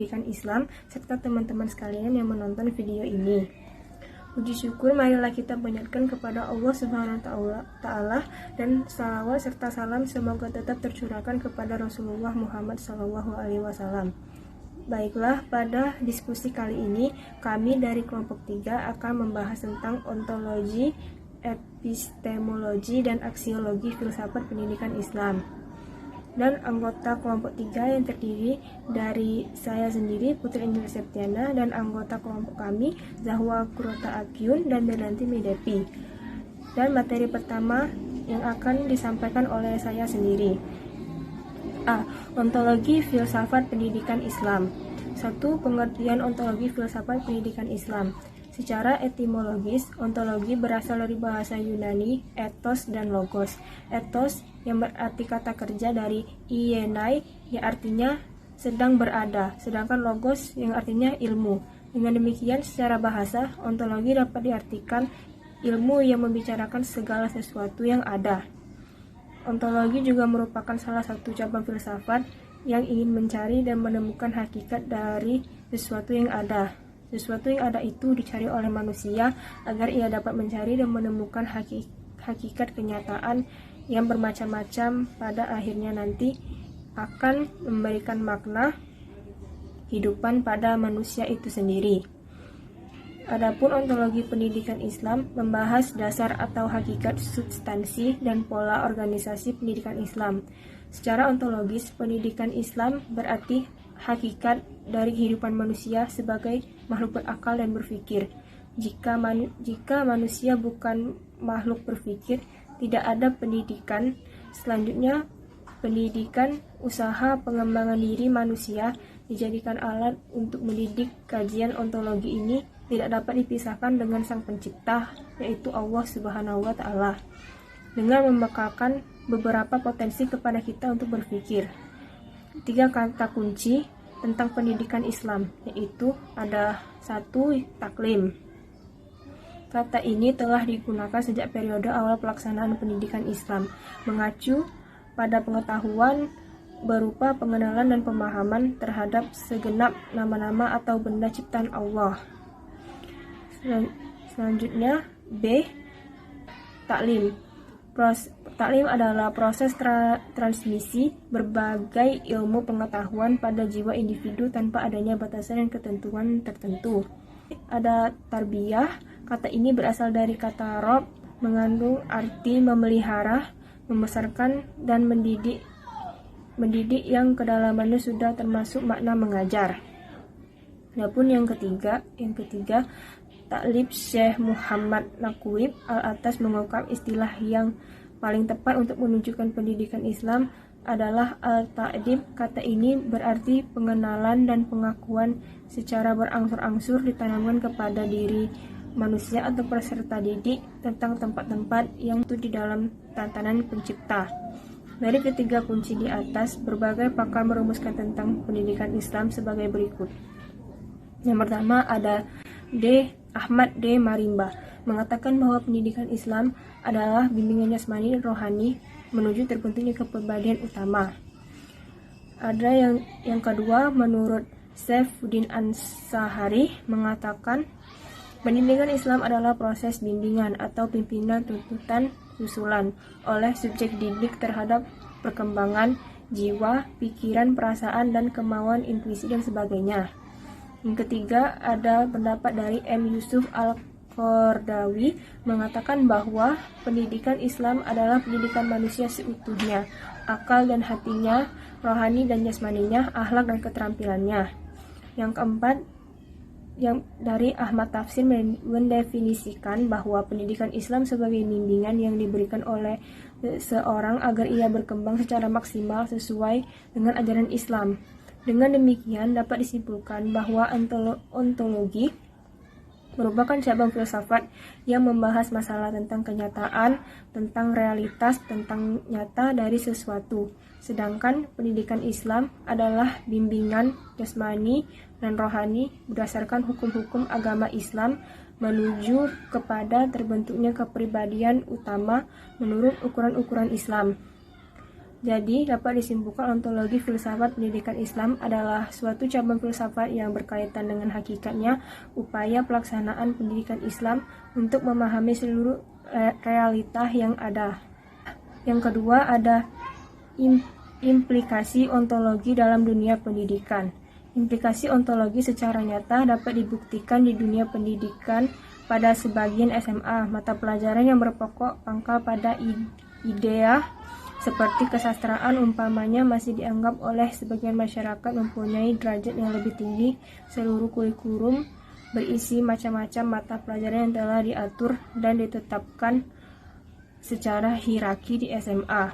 Pendidikan Islam serta teman-teman sekalian yang menonton video ini. Puji syukur marilah kita panjatkan kepada Allah Subhanahu wa taala dan salawat serta salam semoga tetap tercurahkan kepada Rasulullah Muhammad SAW. Baiklah, pada diskusi kali ini kami dari kelompok 3 akan membahas tentang ontologi, epistemologi dan aksiologi filsafat pendidikan Islam. Dan anggota kelompok 3 yang terdiri dari saya sendiri, Putri Angel Septiana, dan anggota kelompok kami, Zahwa Kurota Akyun dan Berlanti Medepi. Dan materi pertama yang akan disampaikan oleh saya sendiri. A. Ontologi filsafat pendidikan Islam. 1. Pengertian ontologi filsafat pendidikan Islam. Secara etimologis, ontologi berasal dari bahasa Yunani, ethos dan logos. Ethos yang berarti kata kerja dari ienai, yang artinya sedang berada, sedangkan logos yang artinya ilmu. Dengan demikian, secara bahasa, ontologi dapat diartikan ilmu yang membicarakan segala sesuatu yang ada. Ontologi juga merupakan salah satu cabang filsafat yang ingin mencari dan menemukan hakikat dari sesuatu yang ada. Sesuatu yang ada itu dicari oleh manusia agar ia dapat mencari dan menemukan hakikat kenyataan yang bermacam-macam, pada akhirnya nanti akan memberikan makna kehidupan pada manusia itu sendiri. Adapun ontologi pendidikan Islam membahas dasar atau hakikat substansi dan pola organisasi pendidikan Islam. Secara ontologis, pendidikan Islam berarti hakikat dari kehidupan manusia sebagai makhluk berakal dan berpikir. Jika manusia bukan makhluk berpikir, tidak ada pendidikan. Selanjutnya, pendidikan usaha pengembangan diri manusia dijadikan alat untuk mendidik. Kajian ontologi ini tidak dapat dipisahkan dengan Sang Pencipta, yaitu Allah Subhanahu wa taala, dengan membekalkan beberapa potensi kepada kita untuk berpikir. 3 kata kunci tentang pendidikan Islam, yaitu ada 1. Taklim. Kata ini telah digunakan sejak periode awal pelaksanaan pendidikan Islam, mengacu pada pengetahuan berupa pengenalan dan pemahaman terhadap segenap nama-nama atau benda ciptaan Allah. Selanjutnya, B. Taklim. Taklim adalah proses transmisi berbagai ilmu pengetahuan pada jiwa individu tanpa adanya batasan dan ketentuan tertentu. Ada tarbiyah. Kata ini berasal dari kata rob, mengandung arti memelihara, membesarkan, dan mendidik yang kedalamannya sudah termasuk makna mengajar. Adapun yang ketiga, Taklib Syekh Muhammad Naqwib Al-Atas mengungkap istilah yang paling tepat untuk menunjukkan pendidikan Islam adalah al-ta'dib. Kata ini berarti pengenalan dan pengakuan secara berangsur-angsur ditanamkan kepada diri manusia atau peserta didik tentang tempat-tempat yang itu di dalam tatanan pencipta. Dari ketiga kunci di atas, berbagai pakar merumuskan tentang pendidikan Islam sebagai berikut. Yang pertama ada Ahmad D. Marimba, mengatakan bahwa pendidikan Islam adalah bimbingan jasmani dan rohani menuju terbentuknya kepribadian utama. Ada yang kedua, menurut Saifuddin Ansahari, mengatakan pendidikan Islam adalah proses bimbingan atau pimpinan tuntutan susulan oleh subjek didik terhadap perkembangan jiwa, pikiran, perasaan, dan kemauan, intuisi, dan sebagainya. Yang ketiga, ada pendapat dari M. Yusuf Al-Qardawi, mengatakan bahwa pendidikan Islam adalah pendidikan manusia seutuhnya, akal dan hatinya, rohani dan jasmaninya, akhlak dan keterampilannya. Yang keempat, yang dari Ahmad Tafsir mendefinisikan bahwa pendidikan Islam sebagai bimbingan yang diberikan oleh seorang agar ia berkembang secara maksimal sesuai dengan ajaran Islam. Dengan demikian, dapat disimpulkan bahwa ontologi merupakan cabang filsafat yang membahas masalah tentang kenyataan, tentang realitas, tentang nyata dari sesuatu. Sedangkan pendidikan Islam adalah bimbingan jasmani dan rohani berdasarkan hukum-hukum agama Islam menuju kepada terbentuknya kepribadian utama menurut ukuran-ukuran Islam. Jadi, dapat disimpulkan ontologi filsafat pendidikan Islam adalah suatu cabang filsafat yang berkaitan dengan hakikatnya upaya pelaksanaan pendidikan Islam untuk memahami seluruh realita yang ada. Yang kedua, ada implikasi ontologi dalam dunia pendidikan. Implikasi ontologi secara nyata dapat dibuktikan di dunia pendidikan pada sebagian SMA. Mata pelajaran yang berpokok pangkal pada idea seperti kesastraan umpamanya masih dianggap oleh sebagian masyarakat mempunyai derajat yang lebih tinggi. Seluruh kurikulum berisi macam-macam mata pelajaran yang telah diatur dan ditetapkan secara hierarki di SMA.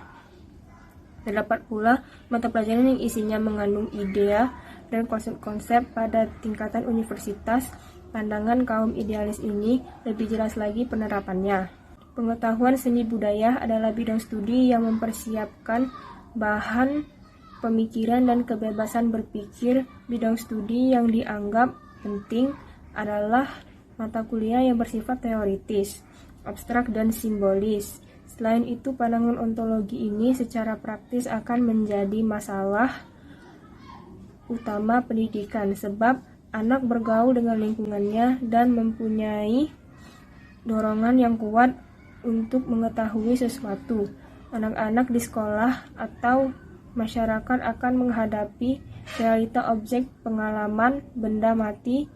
Terdapat pula mata pelajaran yang isinya mengandung idea dan konsep-konsep pada tingkatan universitas. Pandangan kaum idealis ini lebih jelas lagi penerapannya. Pengetahuan seni budaya adalah bidang studi yang mempersiapkan bahan pemikiran dan kebebasan berpikir. Bidang studi yang dianggap penting adalah mata kuliah yang bersifat teoritis, abstrak, dan simbolis. Selain itu, pandangan ontologi ini secara praktis akan menjadi masalah utama pendidikan, sebab anak bergaul dengan lingkungannya dan mempunyai dorongan yang kuat untuk mengetahui sesuatu. Anak-anak di sekolah atau masyarakat akan menghadapi realita objek pengalaman benda mati.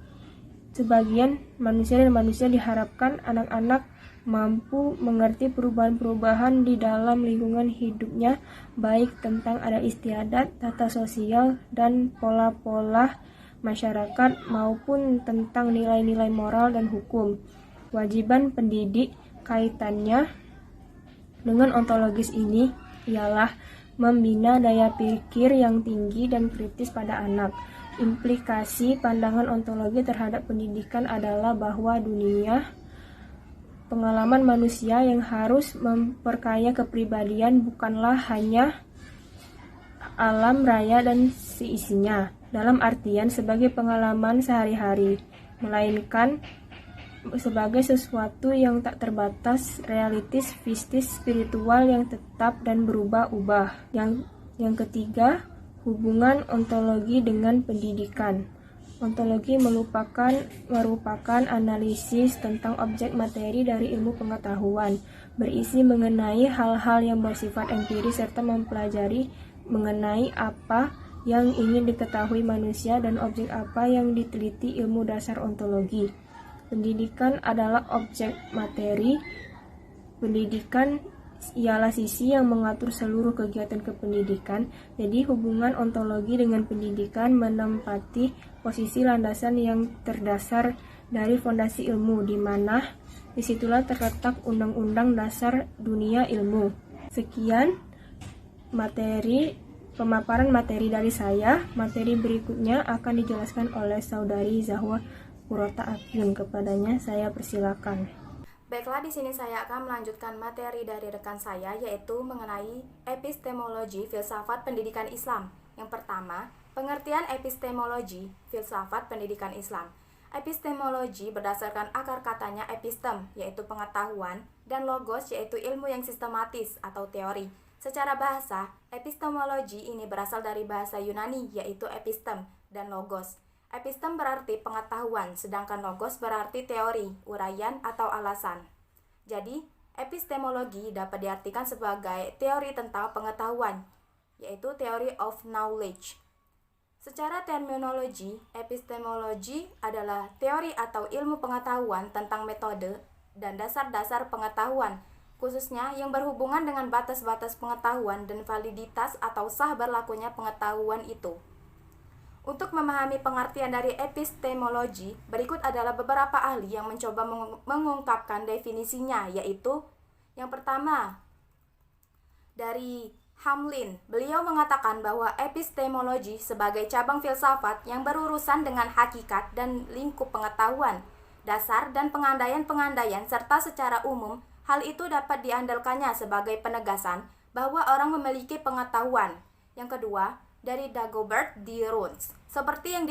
Sebagian manusia dan manusia diharapkan anak-anak mampu mengerti perubahan-perubahan di dalam lingkungan hidupnya, baik tentang adat istiadat, tata sosial, dan pola-pola masyarakat, maupun tentang nilai-nilai moral dan hukum. Kewajiban pendidik kaitannya dengan ontologis ini ialah membina daya pikir yang tinggi dan kritis pada anak. Implikasi pandangan ontologi terhadap pendidikan adalah bahwa dunia pengalaman manusia yang harus memperkaya kepribadian bukanlah hanya alam raya dan seisinya, dalam artian sebagai pengalaman sehari-hari, melainkan sebagai sesuatu yang tak terbatas, realitis, fistis, spiritual yang tetap dan berubah-ubah. Yang ketiga, hubungan ontologi dengan pendidikan. Ontologi merupakan analisis tentang objek materi dari ilmu pengetahuan, berisi mengenai hal-hal yang bersifat empiris serta mempelajari mengenai apa yang ingin diketahui manusia dan objek apa yang diteliti ilmu dasar ontologi. Pendidikan adalah objek materi. Pendidikan ialah sisi yang mengatur seluruh kegiatan kependidikan. Jadi hubungan ontologi dengan pendidikan menempati posisi landasan yang terdasar dari fondasi ilmu, di mana disitulah terletak undang-undang dasar dunia ilmu. Sekian pemaparan materi dari saya. Materi berikutnya akan dijelaskan oleh Saudari Zahwa Kurota Afyun. Kepadanya saya persilakan. Baiklah, di sini saya akan melanjutkan materi dari rekan saya, yaitu mengenai epistemologi filsafat pendidikan Islam. Yang pertama, pengertian epistemologi filsafat pendidikan Islam. Epistemologi berdasarkan akar katanya epistem, yaitu pengetahuan, dan logos, yaitu ilmu yang sistematis atau teori. Secara bahasa, epistemologi ini berasal dari bahasa Yunani, yaitu epistem dan logos. Epistem berarti pengetahuan, sedangkan logos berarti teori, uraian, atau alasan. Jadi, epistemologi dapat diartikan sebagai teori tentang pengetahuan, yaitu theory of knowledge. Secara terminologi, epistemologi adalah teori atau ilmu pengetahuan tentang metode dan dasar-dasar pengetahuan, khususnya yang berhubungan dengan batas-batas pengetahuan dan validitas atau sah berlakunya pengetahuan itu. Untuk memahami pengertian dari epistemologi, berikut adalah beberapa ahli yang mencoba mengungkapkan definisinya, yaitu yang pertama, dari Hamlin. Beliau mengatakan bahwa epistemologi sebagai cabang filsafat yang berurusan dengan hakikat dan lingkup pengetahuan, dasar dan pengandaian-pengandaian, serta secara umum, hal itu dapat diandalkannya sebagai penegasan bahwa orang memiliki pengetahuan. Yang kedua, dari Dagobert D. Runs. Seperti yang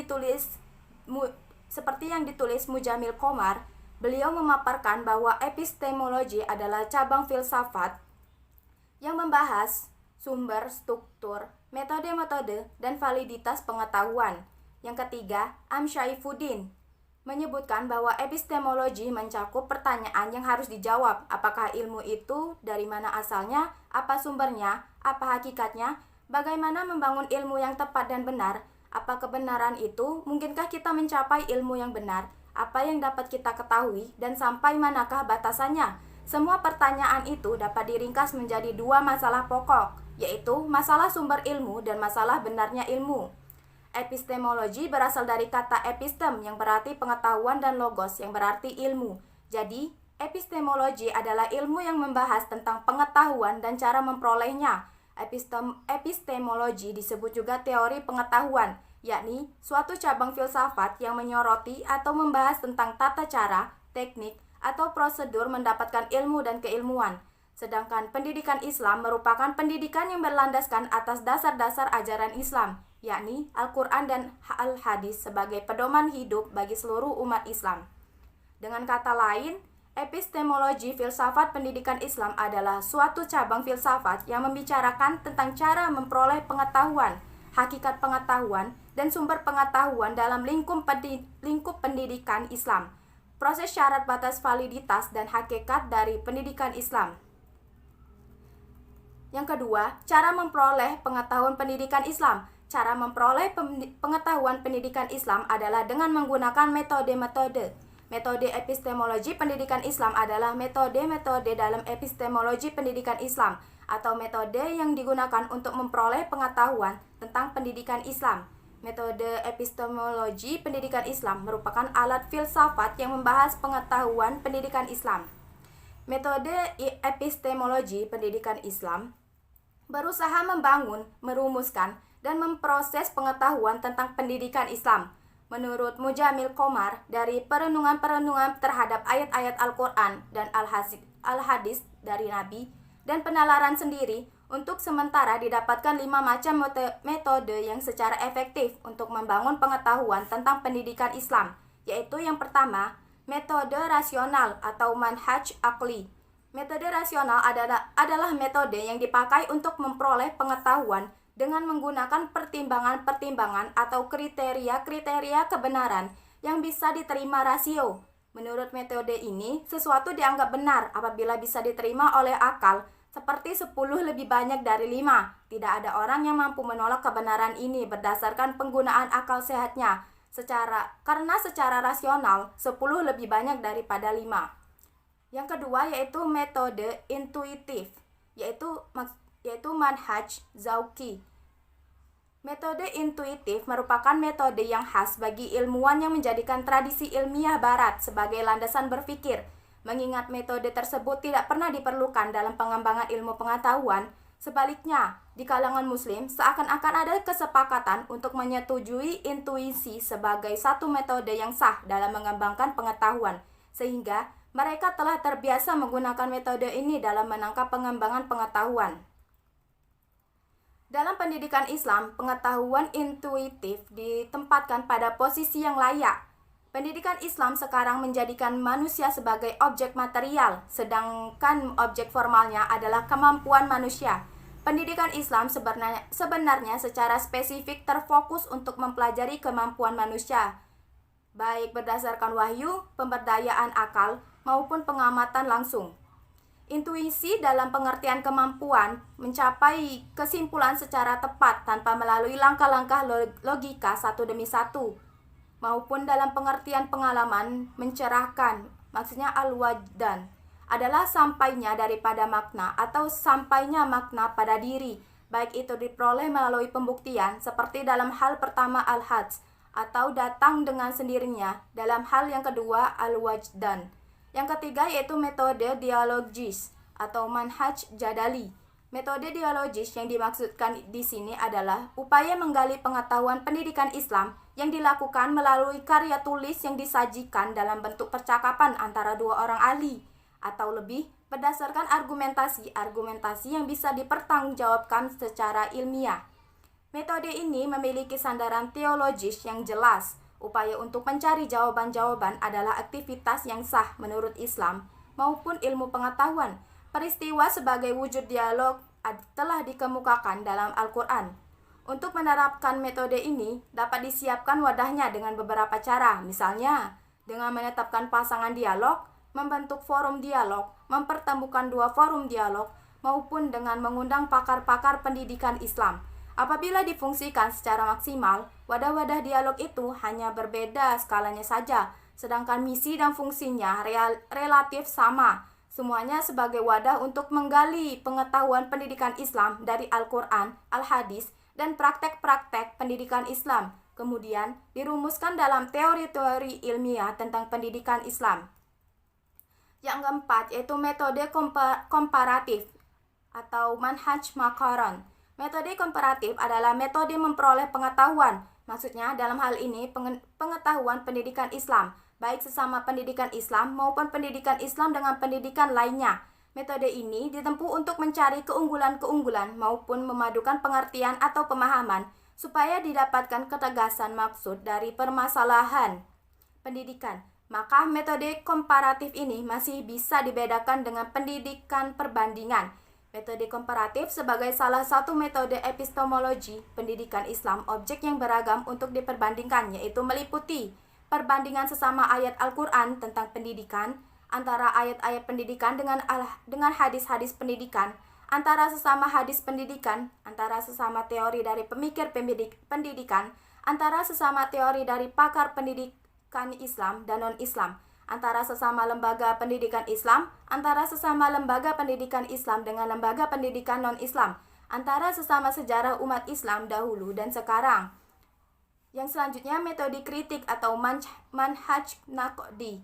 ditulis Mujamil Komar, beliau memaparkan bahwa epistemologi adalah cabang filsafat yang membahas sumber, struktur, metode-metode, dan validitas pengetahuan. Yang ketiga, Syaifuddin menyebutkan bahwa epistemologi mencakup pertanyaan yang harus dijawab. Apakah ilmu itu, dari mana asalnya, apa sumbernya, apa hakikatnya, bagaimana membangun ilmu yang tepat dan benar, apa kebenaran itu, mungkinkah kita mencapai ilmu yang benar, apa yang dapat kita ketahui, dan sampai manakah batasannya. Semua pertanyaan itu dapat diringkas menjadi dua masalah pokok, yaitu masalah sumber ilmu dan masalah benarnya ilmu. Epistemologi berasal dari kata epistem yang berarti pengetahuan dan logos yang berarti ilmu. Jadi, epistemologi adalah ilmu yang membahas tentang pengetahuan dan cara memperolehnya. Epistemologi disebut juga teori pengetahuan, yakni suatu cabang filsafat yang menyoroti atau membahas tentang tata cara, teknik, atau prosedur mendapatkan ilmu dan keilmuan. Sedangkan pendidikan Islam merupakan pendidikan yang berlandaskan atas dasar-dasar ajaran Islam, yakni Al-Quran dan Al-Hadis sebagai pedoman hidup bagi seluruh umat Islam. Dengan kata lain, epistemologi filsafat pendidikan Islam adalah suatu cabang filsafat yang membicarakan tentang cara memperoleh pengetahuan, hakikat pengetahuan, dan sumber pengetahuan dalam lingkup pendidikan Islam, proses syarat batas validitas dan hakikat dari pendidikan Islam. Yang kedua, cara memperoleh pengetahuan pendidikan Islam. Cara memperoleh pengetahuan pendidikan Islam adalah dengan menggunakan metode-metode. Metode epistemologi pendidikan Islam adalah metode-metode dalam epistemologi pendidikan Islam atau metode yang digunakan untuk memperoleh pengetahuan tentang pendidikan Islam. Metode epistemologi pendidikan Islam merupakan alat filsafat yang membahas pengetahuan pendidikan Islam. Metode epistemologi pendidikan Islam berusaha membangun, merumuskan, dan memproses pengetahuan tentang pendidikan Islam. Menurut Mujamil Komar, dari perenungan-perenungan terhadap ayat-ayat Al-Quran dan Al-Hadis dari Nabi, dan penalaran sendiri, untuk sementara didapatkan 5 macam metode yang secara efektif untuk membangun pengetahuan tentang pendidikan Islam, yaitu yang pertama, metode rasional atau manhaj akli. Metode rasional adalah metode yang dipakai untuk memperoleh pengetahuan dengan menggunakan pertimbangan-pertimbangan atau kriteria-kriteria kebenaran yang bisa diterima rasio. Menurut metode ini, sesuatu dianggap benar apabila bisa diterima oleh akal, seperti 10 lebih banyak dari 5. Tidak ada orang yang mampu menolak kebenaran ini berdasarkan penggunaan akal sehatnya, karena secara rasional 10 lebih banyak daripada 5. Yang kedua yaitu metode intuitif, yaitu manhaj zauqi. Metode intuitif merupakan metode yang khas bagi ilmuwan yang menjadikan tradisi ilmiah barat sebagai landasan berpikir. Mengingat metode tersebut tidak pernah diperlukan dalam pengembangan ilmu pengetahuan, sebaliknya, di kalangan muslim seakan-akan ada kesepakatan untuk menyetujui intuisi sebagai satu metode yang sah dalam mengembangkan pengetahuan, sehingga mereka telah terbiasa menggunakan metode ini dalam menangkap pengembangan pengetahuan. Dalam pendidikan Islam, pengetahuan intuitif ditempatkan pada posisi yang layak. Pendidikan Islam sekarang menjadikan manusia sebagai objek material, sedangkan objek formalnya adalah kemampuan manusia. Pendidikan Islam sebenarnya secara spesifik terfokus untuk mempelajari kemampuan manusia, baik berdasarkan wahyu, pemberdayaan akal, maupun pengamatan langsung. Intuisi dalam pengertian kemampuan mencapai kesimpulan secara tepat tanpa melalui langkah-langkah logika satu demi satu, maupun dalam pengertian pengalaman mencerahkan, maksudnya al-wajdan, adalah sampainya daripada makna atau sampainya makna pada diri, baik itu diperoleh melalui pembuktian seperti dalam hal pertama al-hadz, atau datang dengan sendirinya dalam hal yang kedua al-wajdan. Yang ketiga yaitu metode dialogis atau manhaj jadali. Metode dialogis yang dimaksudkan di sini adalah upaya menggali pengetahuan pendidikan Islam yang dilakukan melalui karya tulis yang disajikan dalam bentuk percakapan antara dua orang ahli atau lebih berdasarkan argumentasi yang bisa dipertanggungjawabkan secara ilmiah. Metode ini memiliki sandaran teologis yang jelas. Upaya untuk mencari jawaban-jawaban adalah aktivitas yang sah menurut Islam maupun ilmu pengetahuan. Peristiwa sebagai wujud dialog telah dikemukakan dalam Al-Quran. Untuk menerapkan metode ini dapat disiapkan wadahnya dengan beberapa cara, misalnya dengan menetapkan pasangan dialog, membentuk forum dialog, mempertemukan dua forum dialog, maupun dengan mengundang pakar-pakar pendidikan Islam. Apabila difungsikan secara maksimal, wadah-wadah dialog itu hanya berbeda skalanya saja, sedangkan misi dan fungsinya relatif sama. Semuanya sebagai wadah untuk menggali pengetahuan pendidikan Islam dari Al-Quran, Al-Hadis, dan praktek-praktek pendidikan Islam. Kemudian dirumuskan dalam teori-teori ilmiah tentang pendidikan Islam. Yang keempat yaitu metode komparatif atau manhaj makaron. Metode komparatif adalah metode memperoleh pengetahuan. Maksudnya dalam hal ini pengetahuan pendidikan Islam, baik sesama pendidikan Islam maupun pendidikan Islam dengan pendidikan lainnya. Metode ini ditempuh untuk mencari keunggulan-keunggulan maupun memadukan pengertian atau pemahaman supaya didapatkan ketegasan maksud dari permasalahan pendidikan. Maka metode komparatif ini masih bisa dibedakan dengan pendidikan perbandingan. Metode komparatif sebagai salah satu metode epistemologi pendidikan Islam objek yang beragam untuk diperbandingkan, yaitu meliputi perbandingan sesama ayat Al-Quran tentang pendidikan, antara ayat-ayat pendidikan dengan hadis-hadis pendidikan, antara sesama hadis pendidikan, antara sesama teori dari pemikir pendidikan, antara sesama teori dari pakar pendidikan Islam dan non-Islam, antara sesama lembaga pendidikan Islam, antara sesama lembaga pendidikan Islam dengan lembaga pendidikan non-Islam, antara sesama sejarah umat Islam dahulu dan sekarang. Yang selanjutnya metode kritik atau manhaj naqdi.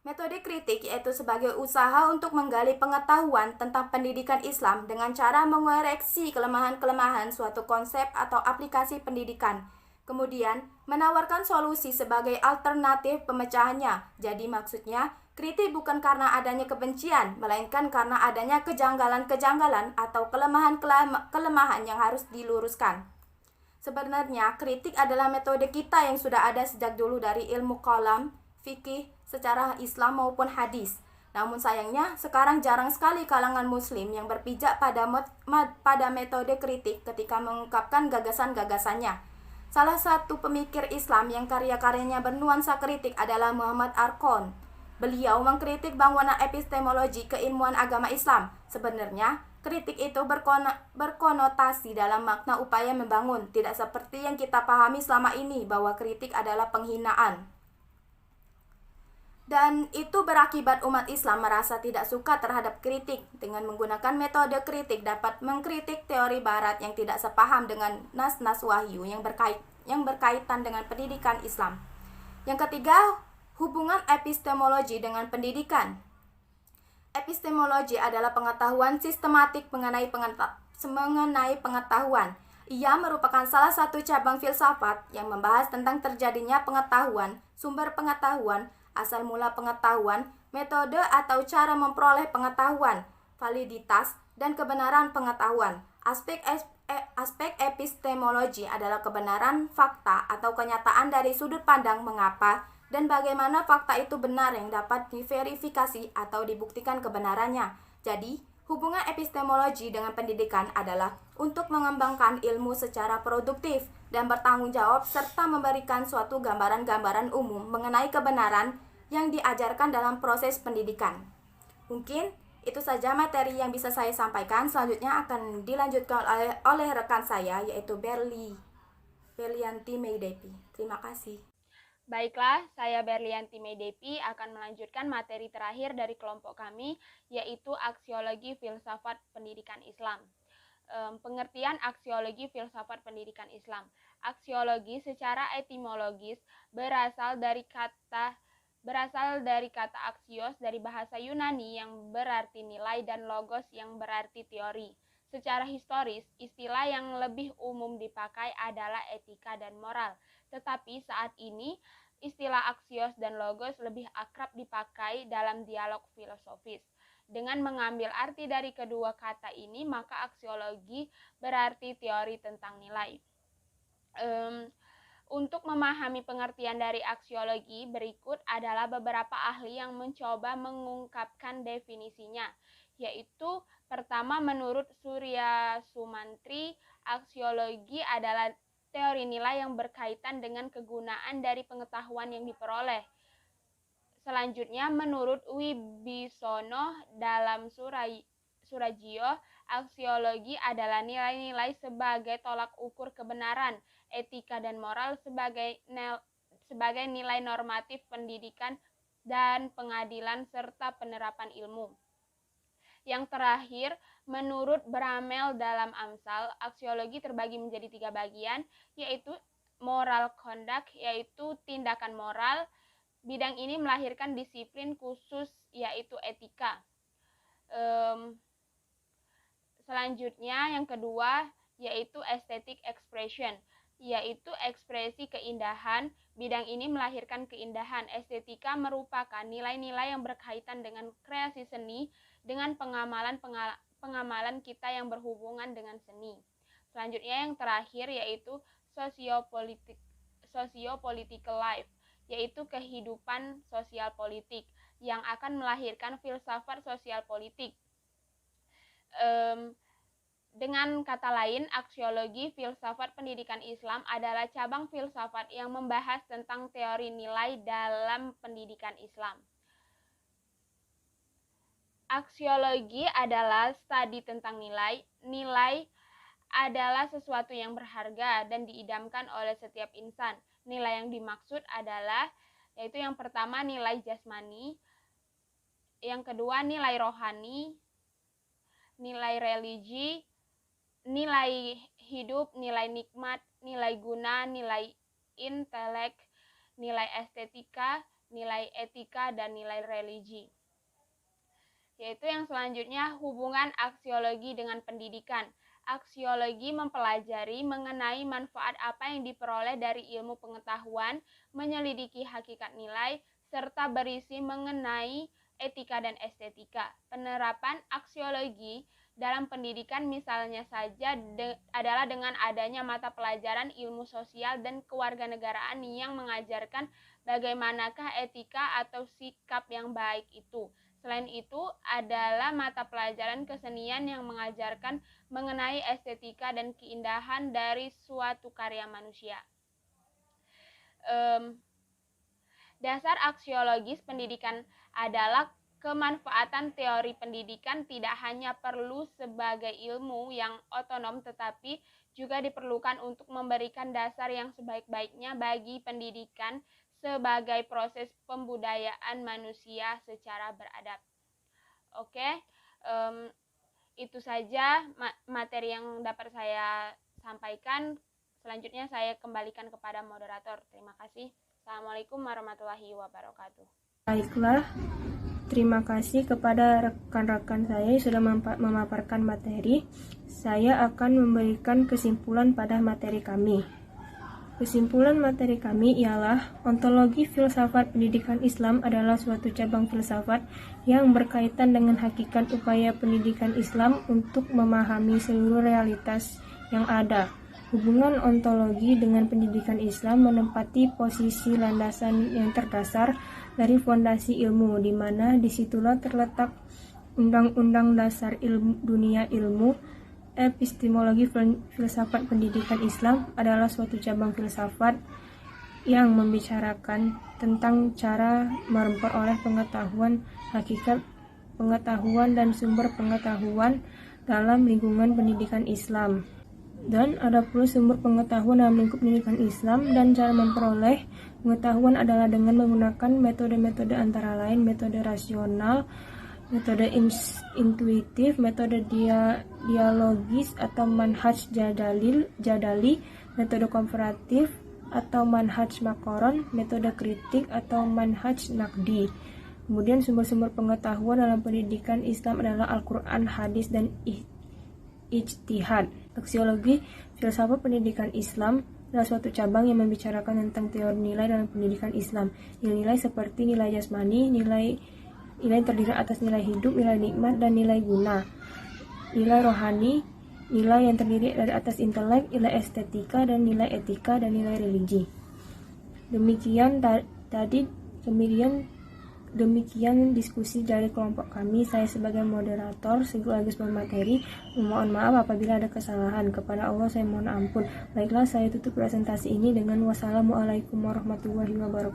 Metode kritik yaitu sebagai usaha untuk menggali pengetahuan tentang pendidikan Islam dengan cara mengoreksi kelemahan-kelemahan suatu konsep atau aplikasi pendidikan. Kemudian, menawarkan solusi sebagai alternatif pemecahannya. Jadi maksudnya, kritik bukan karena adanya kebencian, melainkan karena adanya kejanggalan-kejanggalan atau kelemahan-kelemahan yang harus diluruskan. Sebenarnya, kritik adalah metode kita yang sudah ada sejak dulu dari ilmu kalam, fikih, secara Islam maupun hadis. Namun sayangnya, sekarang jarang sekali kalangan muslim yang berpijak pada metode kritik ketika mengungkapkan gagasan-gagasannya. Salah satu pemikir Islam yang karya-karyanya bernuansa kritik adalah Muhammad Arqon. Beliau mengkritik bangunan epistemologi keilmuan agama Islam. Sebenarnya, kritik itu berkonotasi dalam makna upaya membangun, tidak seperti yang kita pahami selama ini bahwa kritik adalah penghinaan. Dan itu berakibat umat Islam merasa tidak suka terhadap kritik. Dengan menggunakan metode kritik dapat mengkritik teori barat yang tidak sepaham dengan nas-nas wahyu yang berkaitan dengan pendidikan Islam. Yang ketiga, hubungan epistemologi dengan pendidikan. Epistemologi adalah pengetahuan sistematik mengenai pengetahuan. Ia merupakan salah satu cabang filsafat yang membahas tentang terjadinya pengetahuan, sumber pengetahuan, asal mula pengetahuan, metode atau cara memperoleh pengetahuan, validitas, dan kebenaran pengetahuan. Aspek epistemologi adalah kebenaran fakta atau kenyataan dari sudut pandang mengapa dan bagaimana fakta itu benar yang dapat diverifikasi atau dibuktikan kebenarannya. Jadi, hubungan epistemologi dengan pendidikan adalah untuk mengembangkan ilmu secara produktif dan bertanggung jawab serta memberikan suatu gambaran-gambaran umum mengenai kebenaran yang diajarkan dalam proses pendidikan. Mungkin itu saja materi yang bisa saya sampaikan. Selanjutnya akan dilanjutkan oleh rekan saya yaitu Berlianti Meidepi. Terima kasih. Baiklah, saya Berlianti Meidepi akan melanjutkan materi terakhir dari kelompok kami, yaitu aksiologi filsafat pendidikan Islam. Pengertian aksiologi filsafat pendidikan Islam. Aksiologi secara etimologis berasal dari kata aksios dari bahasa Yunani yang berarti nilai dan logos yang berarti teori. Secara historis, istilah yang lebih umum dipakai adalah etika dan moral. Tetapi saat ini, istilah aksios dan logos lebih akrab dipakai dalam dialog filosofis. Dengan mengambil arti dari kedua kata ini, maka aksiologi berarti teori tentang nilai. Untuk memahami pengertian dari aksiologi, berikut adalah beberapa ahli yang mencoba mengungkapkan definisinya. yaitu pertama, menurut Surya Sumantri, aksiologi adalah teori nilai yang berkaitan dengan kegunaan dari pengetahuan yang diperoleh. Selanjutnya, menurut Wibisono dalam Surajio, aksiologi adalah nilai-nilai sebagai tolak ukur kebenaran, etika dan moral sebagai nilai normatif pendidikan dan pengadilan serta penerapan ilmu. Yang terakhir, menurut Bramel dalam Amsal, aksiologi terbagi menjadi 3 bagian, yaitu moral conduct, yaitu tindakan moral. Bidang ini melahirkan disiplin khusus, yaitu etika. Selanjutnya, yang kedua, yaitu aesthetic expression, yaitu ekspresi keindahan. Bidang ini melahirkan keindahan. Estetika merupakan nilai-nilai yang berkaitan dengan kreasi seni, dengan pengamalan kita yang berhubungan dengan seni. Selanjutnya yang terakhir yaitu socio-political life, yaitu kehidupan sosial politik yang akan melahirkan filsafat sosial politik. Dengan kata lain, aksiologi filsafat pendidikan Islam adalah cabang filsafat yang membahas tentang teori nilai dalam pendidikan Islam. Aksiologi adalah studi tentang nilai. Nilai adalah sesuatu yang berharga dan diidamkan oleh setiap insan. Nilai yang dimaksud adalah, yaitu yang pertama nilai jasmani, yang kedua nilai rohani, nilai religi, nilai hidup, nilai nikmat, nilai guna, nilai intelek, nilai estetika, nilai etika, dan nilai religi. Yaitu yang selanjutnya hubungan aksiologi dengan pendidikan. Aksiologi mempelajari mengenai manfaat apa yang diperoleh dari ilmu pengetahuan, menyelidiki hakikat nilai, serta berisi mengenai etika dan estetika. Penerapan aksiologi dalam pendidikan misalnya saja adalah dengan adanya mata pelajaran ilmu sosial dan kewarganegaraan yang mengajarkan bagaimanakah etika atau sikap yang baik itu. Selain itu adalah mata pelajaran kesenian yang mengajarkan mengenai estetika dan keindahan dari suatu karya manusia. Dasar aksiologis pendidikan adalah kemanfaatan teori pendidikan tidak hanya perlu sebagai ilmu yang otonom, tetapi juga diperlukan untuk memberikan dasar yang sebaik-baiknya bagi pendidikan sebagai proses pembudayaan manusia secara beradab. Oke, itu saja materi yang dapat saya sampaikan. Selanjutnya saya kembalikan kepada moderator. Terima kasih. Assalamualaikum warahmatullahi wabarakatuh. Baiklah, terima kasih kepada rekan-rekan saya yang sudah memaparkan materi. Saya akan memberikan kesimpulan pada materi kami. Kesimpulan materi kami ialah ontologi filsafat pendidikan Islam adalah suatu cabang filsafat yang berkaitan dengan hakikat upaya pendidikan Islam untuk memahami seluruh realitas yang ada. Hubungan ontologi dengan pendidikan Islam menempati posisi landasan yang terdasar dari fondasi ilmu, di mana disitulah terletak undang-undang dasar dunia ilmu. Epistemologi filsafat pendidikan Islam adalah suatu cabang filsafat yang membicarakan tentang cara memperoleh pengetahuan, hakikat pengetahuan, dan sumber pengetahuan dalam lingkungan pendidikan Islam. Dan ada pula sumber pengetahuan dalam lingkup pendidikan Islam, dan cara memperoleh pengetahuan adalah dengan menggunakan metode-metode antara lain metode rasional, metode intuitif, metode dialogis atau manhaj jadali, metode komparatif atau manhaj makaron, metode kritik atau manhaj nakdi. Kemudian sumber-sumber pengetahuan dalam pendidikan Islam adalah Al-Quran, hadis, dan ijtihad. Aksiologi filsafat pendidikan Islam adalah suatu cabang yang membicarakan tentang teori nilai dalam pendidikan Islam. Nilai-nilai seperti nilai jasmani, nilai terdiri atas nilai hidup, nilai nikmat, dan nilai guna. Nilai rohani, nilai yang terdiri dari atas intelek, nilai estetika, dan nilai etika, dan nilai religi. Demikian Demikian diskusi dari kelompok kami. Saya sebagai moderator sekaligus pemateri mohon maaf apabila ada kesalahan. Kepada Allah saya mohon ampun. Baiklah, saya tutup presentasi ini dengan wassalamualaikum warahmatullahi wabarakatuh.